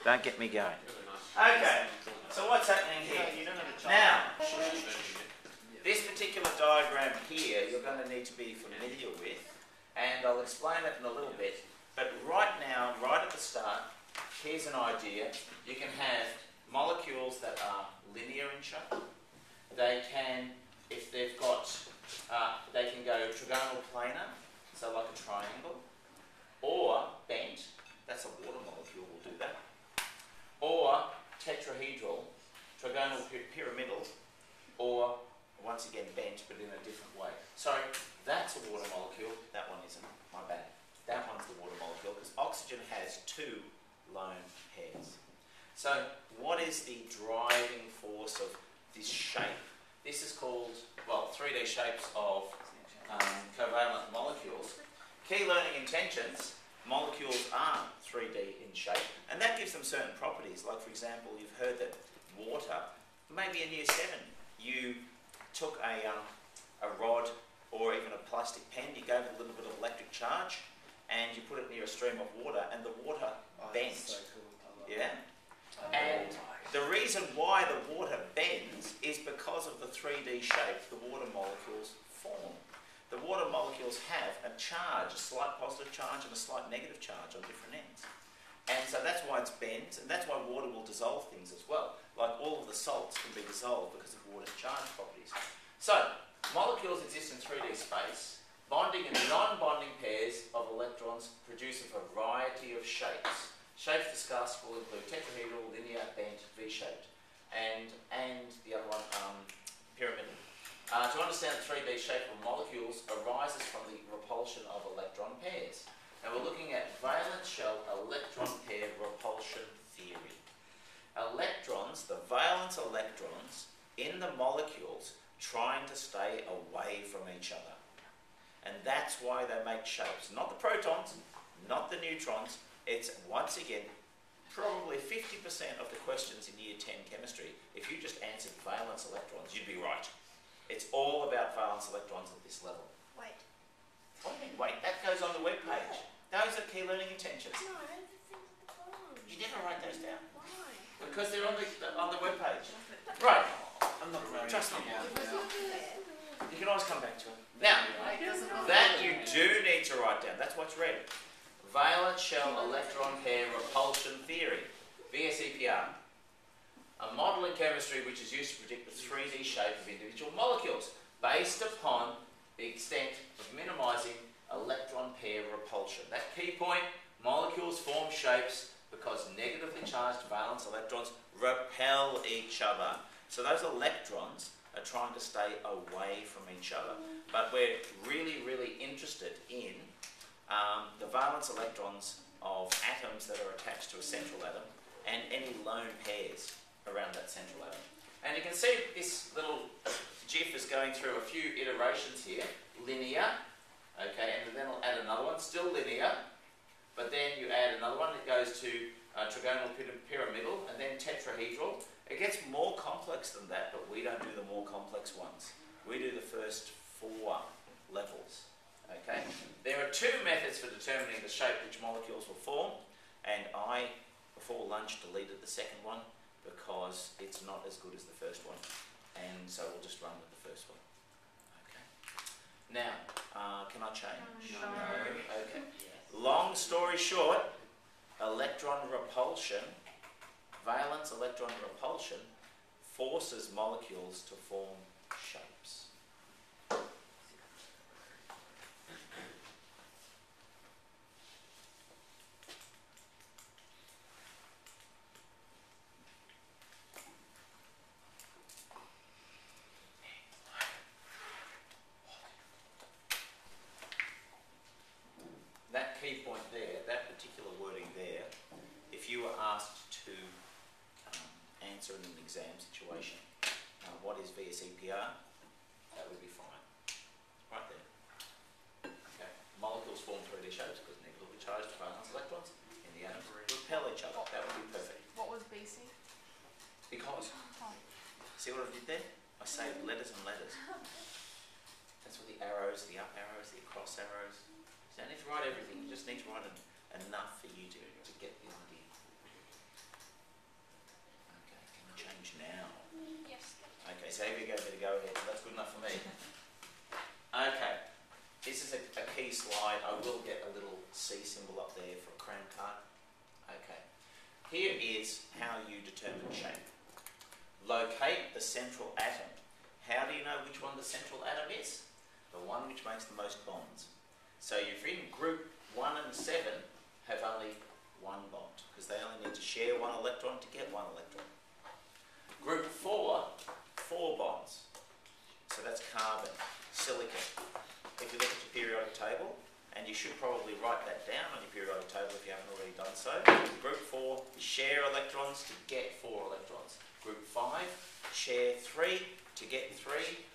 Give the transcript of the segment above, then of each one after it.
Don't get me going. Okay, so what's happening here? Now, this particular diagram here you're going to need to be familiar with, and I'll explain it in a little bit, but right now, right at the start, here's an idea. You can have molecules that are linear in shape. They can, if they've got, they can go trigonal planar, so like a triangle, or bent, that's a water molecule, will do that, or tetrahedral, trigonal pyramidal, or once again bent but in a different way. So that's a water molecule, that one isn't, my bad. That one's the water molecule because oxygen has two lone pairs. So what is the driving force of this shape? This is called, well, 3D shapes of covalent molecules. Key learning intentions, molecules are 3D in shape, and that gives them certain properties. Like, for example, you've heard that water, maybe in year 7, you took a rod or even a plastic pen, you gave it a little bit of electric charge, and you put it near a stream of water, and the water bent. So cool. Yeah? And the reason why the water bends is because of the 3D shape the water molecules form. The water molecules have a charge, a slight positive charge and a slight negative charge on different ends. And so that's why it's bent, and that's why water will dissolve things as well. Like all of the salts can be dissolved because of water's charge properties. So, molecules exist in 3D space. Bonding and non-bonding pairs of electrons produce a variety of shapes. Shapes discussed will include tetrahedral, linear, bent, V-shaped, and the other one, pyramidal. To understand the 3D shape of molecules arises from the repulsion of electron pairs. Now we're looking at valence shell electron pair repulsion theory. Electrons, the valence electrons in the molecules trying to stay away from each other. And that's why they make shapes. Not the protons, not the neutrons. It's, once again, probably 50% of the questions in year 10 chemistry, if you just answered valence electrons, you'd be right. It's all about valence electrons at this level. Wait. What do you mean, wait? That goes on the webpage. Those are key learning intentions. No, the things at the bottom. You never write those down. Why? Because they're on the webpage. Right. I'm not ready. Trust me. You can always come back to it. Now, That that you do need to write down. That's what's read. Valence shell electron pair repulsion theory, VSEPR. A model in chemistry which is used to predict the 3D shape of individual molecules based upon the extent of minimizing electron pair repulsion. That key point, molecules form shapes because negatively charged valence electrons repel each other. So those electrons are trying to stay away from each other. But we're really, really interested in the valence electrons of atoms that are attached to a central atom and any lone pairs around that central atom. And you can see this little GIF is going through a few iterations here. Linear, okay, and then I'll add another one, still linear, but then you add another one that goes to trigonal pyramidal, and then tetrahedral. It gets more complex than that, but we don't do the more complex ones. We do the first 4 levels, okay? There are 2 methods for determining the shape which molecules will form, and I, before lunch, deleted the second one because it's not as good as the first one, and so we'll just run with the first one. Okay. Now, can I change? No. Okay. Long story short, electron repulsion, valence electron repulsion, forces molecules to form shapes. That key point there, that particular wording there, if you were asked to answer in an exam situation, what is VSEPR, that would be fine. Right there. Okay. Molecules form 3D shapes because negatively charged valence electrons in the atoms repel each other. That would be perfect. What was BC? Because, see what I did there? I saved letters and letters. That's what the arrows, the up arrows, the across arrows. You don't need to write everything, you just need to write enough for you to get the idea. slide, I will get a little C symbol up there for a cram card. Okay. Here is how you determine shape. Locate the central atom. How do you know which one the central atom is? The one which makes the most bonds. So if you're in group 1 and 7 have only one bond, because they only need to share one electron to get one electron. Group 4, 4 bonds. So that's carbon, silicon. If you look at your periodic table, and you should probably write that down on your periodic table if you haven't already done so. Group 4, share electrons to get 4 electrons. Group 5, share 3 to get 3.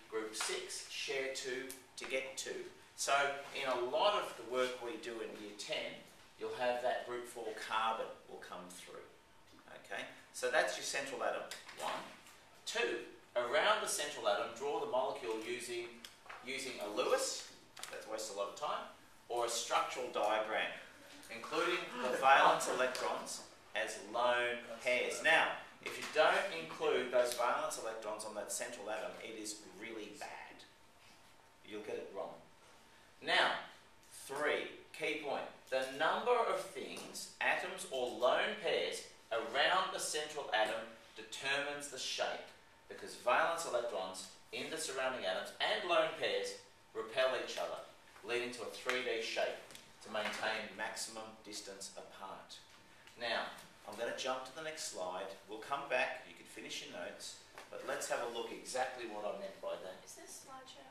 Group 6, share 2 to get 2. So in a lot of the work we do in year 10, you'll have that group 4 carbon will come through. Okay, so that's your central atom, 1. 2, around the central atom, draw the molecule using a Lewis, that's wastes a lot of time, or a structural diagram, including the valence electrons as lone pairs. Now, if you don't include those valence electrons on that central atom, it is really bad. You'll get it wrong. Now, 3, key point. The number of things, atoms or lone pairs, around the central atom determines the shape, because valence electrons in the surrounding atoms and lone pairs repel each other, leading to a 3D shape to maintain maximum distance apart. Now, I'm going to jump to the next slide. We'll come back, you can finish your notes, but let's have a look exactly what I meant by that. Is this slideshow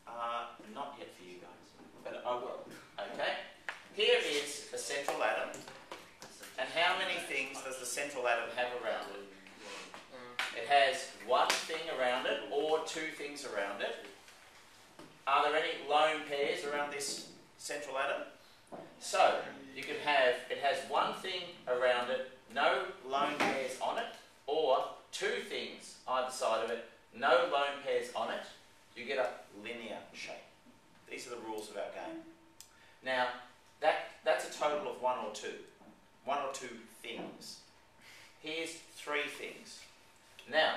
online? Not yet for you guys, but I will. Okay? Here is the central atom. And how many things does the central atom have around it? It has one thing around it or 2 things around it. Are there any lone pairs around this central atom? So, you could have, it has one thing around it, no lone pairs on it, or 2 things either side of it, no lone pairs on it. You get a linear shape. These are the rules of our game. Now, that's a total of 1 or 2. 1 or 2 things. Here's 3 things. Now,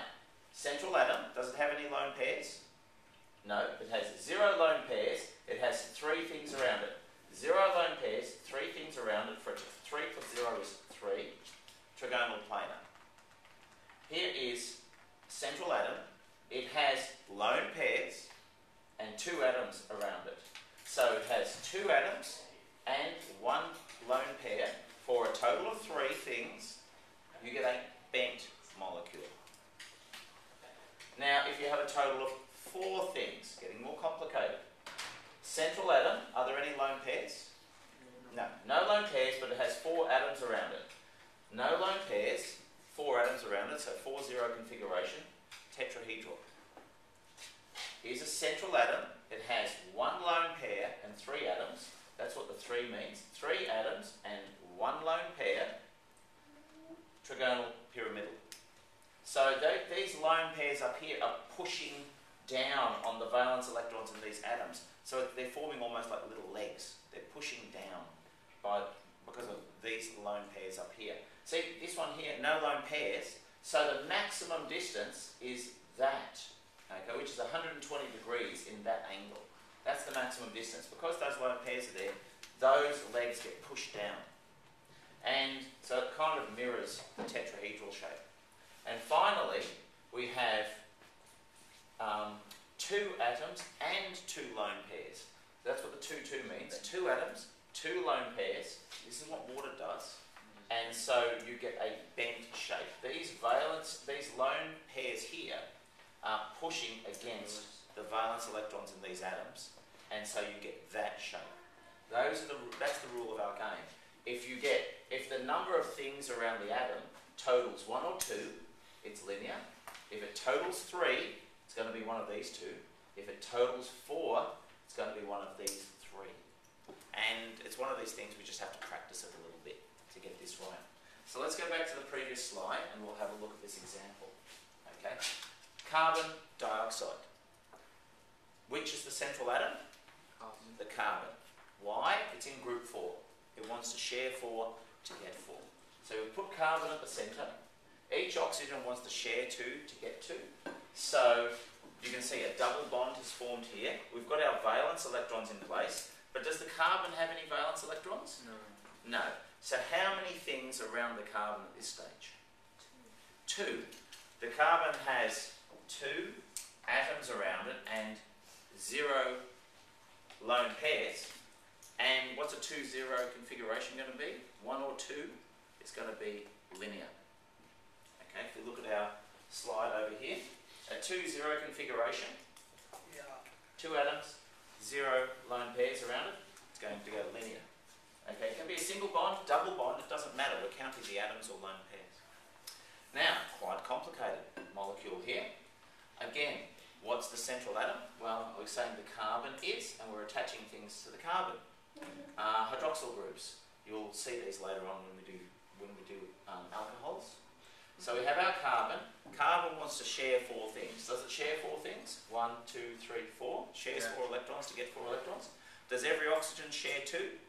central atom, does it have any lone pairs? No, it has 0 lone pairs. It has 3 things around it. 0 lone pairs, 3 things around it. For 3 plus 0 is 3. Trigonal planar. Here is central atom. It has lone pairs and 2 atoms around it. So it has 2 atoms and 1 lone pair. For a total of 3 things, you get a bent molecule. Now, if you have a total of 4 things, getting more complicated. Central atom, are there any lone pairs? No. No lone pairs, but it has 4 atoms around it. No lone pairs, 4 atoms around it, so 4-0 configuration, tetrahedral. Here's a central atom. It has 1 lone pair and 3 atoms. That's what the 3 means. 3 atoms and 1 lone pair, trigonal pyramidal. So these lone pairs up here are pushing down on the valence electrons in these atoms. So they're forming almost like little legs. They're pushing down because of these lone pairs up here. See, this one here, no lone pairs. So the maximum distance is that, okay, which is 120 degrees in that angle. That's the maximum distance. Because those lone pairs are there, those legs get pushed down. And so it kind of mirrors the tetrahedral shape. And finally, we have 2 atoms and 2 lone pairs. So that's what the 2-2 means. 2 atoms, 2 lone pairs. This is what water does. And so you get a bent shape. These lone pairs here are pushing against the valence electrons in these atoms. And so you get that shape. That's the rule of our game. If the number of things around the atom totals 1 or 2, it's linear. If it totals 3, it's going to be one of these 2. If it totals 4, it's going to be one of these 3. And it's one of these things we just have to practice it a little bit to get this right. So let's go back to the previous slide and we'll have a look at this example. Okay. Carbon dioxide. Which is the central atom? The carbon. Why? It's in group 4. It wants to share 4 to get 4. So we put carbon at the centre. Each oxygen wants to share 2 to get 2. So you can see a double bond is formed here. We've got our valence electrons in place. But does the carbon have any valence electrons? No. No. So how many things around the carbon at this stage? Two. The carbon has 2 atoms around it and 0 lone pairs. And what's a 2-0 configuration going to be? 1 or 2? It's going to be linear. Okay, if we look at our slide over here, a 2-0 configuration, 2 atoms, 0 lone pairs around it, it's going to go linear. Okay, it can be a single bond, double bond, it doesn't matter, we're counting the atoms or lone pairs. Now, quite complicated molecule here. Again, what's the central atom? Well, we're saying the carbon is, and we're attaching things to the carbon. Hydroxyl groups. You'll see these later on when we do alcohols. So we have our carbon. Carbon wants to share 4 things. Does it share 4 things? 1, 2, 3, 4. Shares 4 electrons to get 4 electrons. Does every oxygen share 2?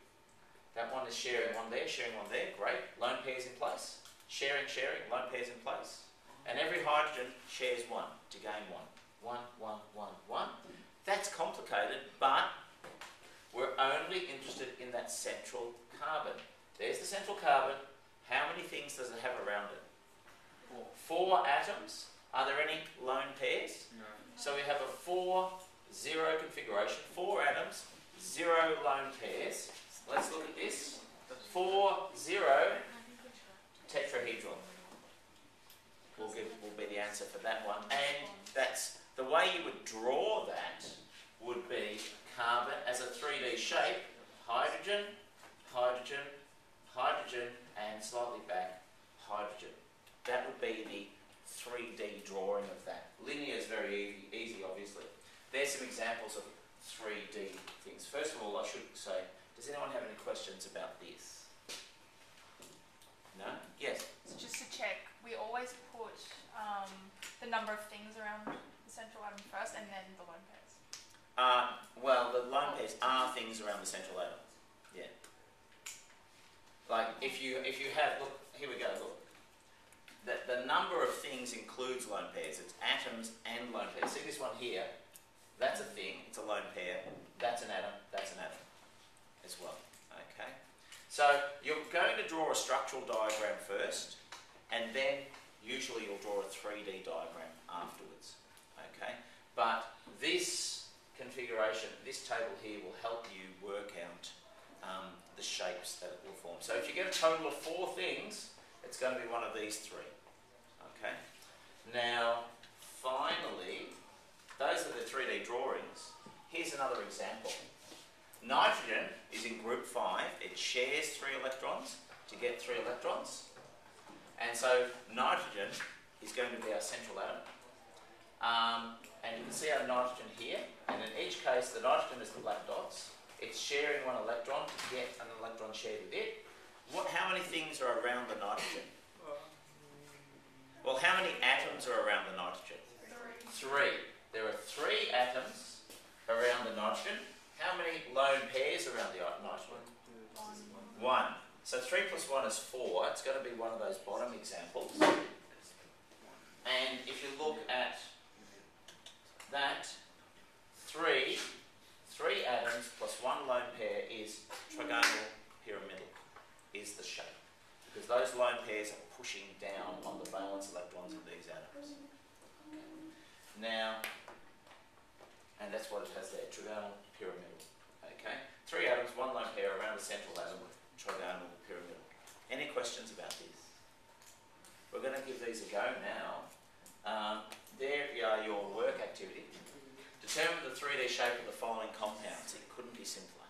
That one is sharing 1 there, sharing 1 there. Great. Lone pairs in place. Sharing, lone pairs in place. And every hydrogen shares 1 to gain 1. 1, 1, 1, 1. That's complicated, but we're only interested in that central carbon. There's the central carbon. How many things does it have around it? 4 atoms. Are there any lone pairs? No. So we have a 4-0 configuration. 4 atoms, 0 lone pairs. Let's look at this. 4-0 tetrahedral will be the answer for that one. And that's the way you would draw that would be carbon as a 3D shape, hydrogen, hydrogen, hydrogen, and slightly back, hydrogen. That would be the 3D drawing of that. Linear is very easy, obviously. There's some examples of 3D things. First of all, I should say, does anyone have any questions about this? No? Yes? So just to check, we always put the number of things around the central atom first and then the lone pairs. Well, the lone pairs are things around the central atom. Yeah. Like if you have, look, here we go, look. The number of things includes lone pairs. It's atoms and lone pairs. See this one here? That's a thing, it's a lone pair. That's an atom as well. Okay? So you're going to draw a structural diagram first, and then usually you'll draw a 3D diagram afterwards. Okay? But this configuration, this table here will help you work out the shapes that it will form. So if you get a total of 4 things, it's going to be one of these 3. Okay? Now, finally, those are the 3D drawings. Here's another example. Nitrogen is in group 5. It shares 3 electrons to get 3 electrons. And so nitrogen is going to be our central atom. And you can see our nitrogen here. And in each case, the nitrogen is the black dots. It's sharing 1 electron to get an electron shared with it. How many things are around the nitrogen? Well, how many atoms are around the nitrogen? 3. There are 3 atoms around the nitrogen. How many lone pairs around the nitrogen? 1. So 3 plus 1 is 4. It's going to be one of those bottom examples. And if you look at that, 3 atoms plus 1 lone pair is trigonal pyramidal, is the shape. Because those lone pairs are pushing down on the valence electrons of these atoms. Okay. Now, and that's what it has there, trigonal pyramidal. Okay? 3 atoms, 1 lone pair around the central atom, trigonal pyramidal. Any questions about this? We're going to give these a go now. There are your work activity. Determine the 3D shape of the following compounds. It couldn't be simpler.